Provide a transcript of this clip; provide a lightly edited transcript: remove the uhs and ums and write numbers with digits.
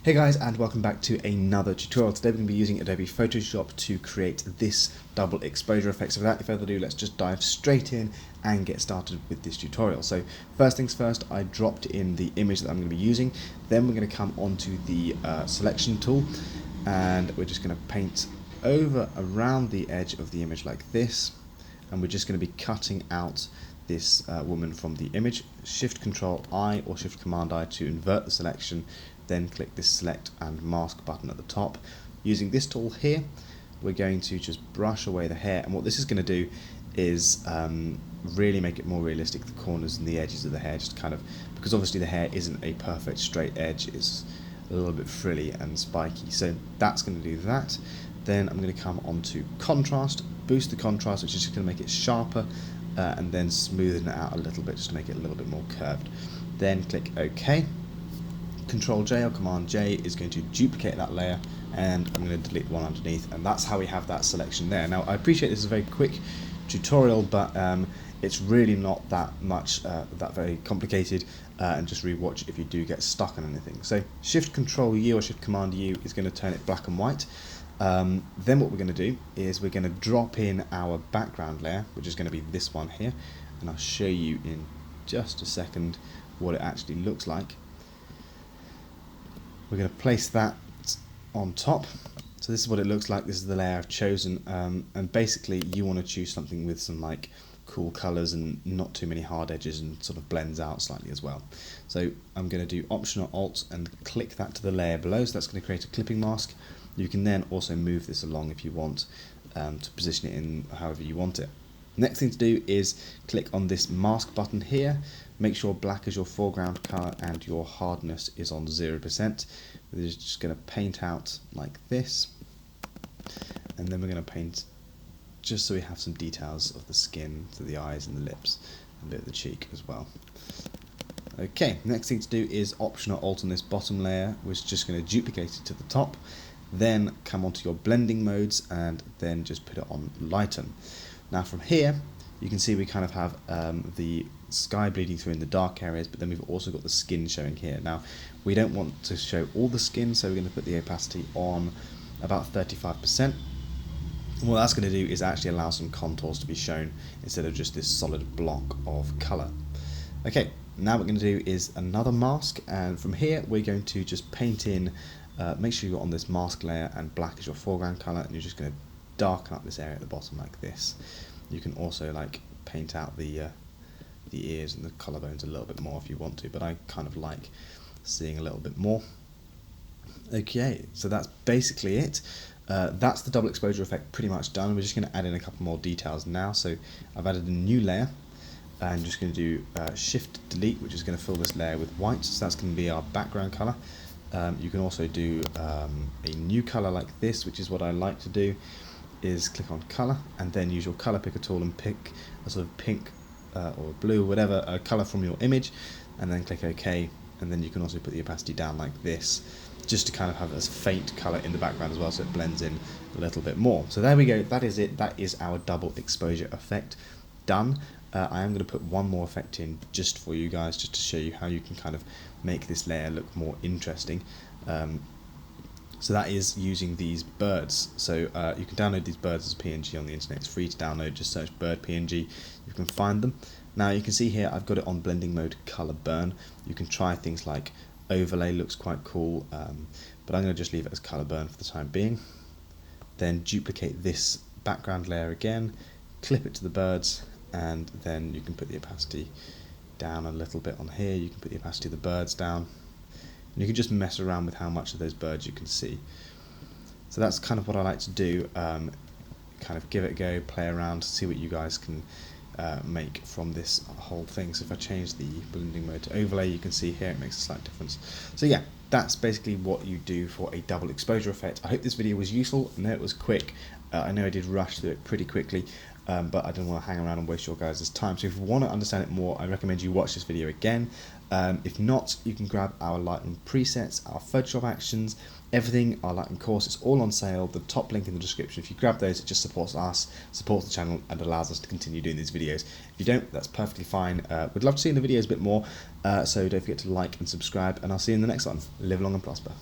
Hey guys, and welcome back to another tutorial. Today we're going to be using Adobe Photoshop to create this double exposure effect. So without further ado, let's just dive straight in and get started with this tutorial. So first things first, I dropped in the image that I'm going to be using. Then we're going to come onto the selection tool, and we're just going to paint over around the edge of the image like this. And we're just going to be cutting out this woman from the image. Shift Control I or Shift Command I to invert the selection, then click this select and mask button at the top. Using this tool here, we're going to just brush away the hair, and what this is going to do is really make it more realistic, the corners and the edges of the hair, just kind of, because obviously the hair isn't a perfect straight edge, it's a little bit frilly and spiky, so that's going to do that. Then I'm going to come onto contrast, boost the contrast, which is just going to make it sharper, and then smoothen it out a little bit just to make it a little bit more curved. Then click OK. Control J or Command J is going to duplicate that layer, and I'm going to delete the one underneath, and that's how we have that selection there. Now I appreciate this is a very quick tutorial, but it's really not that much, that very complicated, and just rewatch it if you do get stuck on anything. So Shift Control U or Shift Command U is going to turn it black and white. Then what we're going to do is we're going to drop in our background layer, which is going to be this one here, and I'll show you in just a second what it actually looks like. We're going to place that on top. So this is what it looks like. This is the layer I've chosen, and basically you want to choose something with some like cool colors and not too many hard edges, and sort of blends out slightly as well. So I'm going to do Option or Alt and click that to the layer below, so that's going to create a clipping mask. You can then also move this along if you want, to position it in however you want it. Next thing to do is click on this mask button here. Make sure black is your foreground color and your hardness is on 0%. We're just going to paint out like this, and then we're going to paint just so we have some details of the skin, to the eyes and the lips, and a bit of the cheek as well. Okay, next thing to do is Option or Alt on this bottom layer, which is just going to duplicate it to the top. Then come onto your blending modes and then just put it on lighten. Now from here you can see we kind of have the sky bleeding through in the dark areas, but then we've also got the skin showing here. Now we don't want to show all the skin, so we're going to put the opacity on about 35%. And what that's going to do is actually allow some contours to be shown instead of just this solid block of colour. Okay, now what we're going to do is another mask, and from here we're going to just paint in, make sure you're on this mask layer and black is your foreground colour, and you're just going to darken up this area at the bottom like this. You can also like paint out the ears and the collarbones a little bit more if you want to, but I kind of like seeing a little bit more. Okay, so that's basically it. That's the double exposure effect pretty much done. We're just going to add in a couple more details now. So I've added a new layer, and I'm just going to do Shift Delete, which is going to fill this layer with white, so that's going to be our background colour. You can also do a new colour like this, which is what I like to do, is click on colour and then use your colour picker tool and pick a sort of pink or blue, whatever colour from your image, and then click OK, and then you can also put the opacity down like this, just to kind of have a faint colour in the background as well, so it blends in a little bit more. So there we go, that is it, that is our double exposure effect done. I am going to put one more effect in just for you guys, just to show you how you can kind of make this layer look more interesting. So that is using these birds. So you can download these birds as PNG on the internet. It's free to download, just search bird PNG, you can find them. Now you can see here I've got it on blending mode color burn. You can try things like overlay, looks quite cool, but I'm going to just leave it as color burn for the time being. Then duplicate this background layer again, clip it to the birds, and then you can put the opacity down a little bit on here. You can put the opacity of the birds down. And you can just mess around with how much of those birds you can see. So that's kind of what I like to do, kind of give it a go, play around, see what you guys can make from this whole thing. So if I change the blending mode to overlay, you can see here it makes a slight difference. So yeah, that's basically what you do for a double exposure effect. I hope this video was useful. I know it was quick. I know I did rush through it pretty quickly, but I don't want to hang around and waste your guys' time. So if you want to understand it more, I recommend you watch this video again. If not, you can grab our Lightroom presets, our Photoshop actions, everything, our Lightroom course. It's all on sale. The top link in the description. If you grab those, it just supports us, supports the channel, and allows us to continue doing these videos. If you don't, that's perfectly fine. We'd love to see in the videos a bit more, so don't forget to like and subscribe, and I'll see you in the next one. Live long and prosper.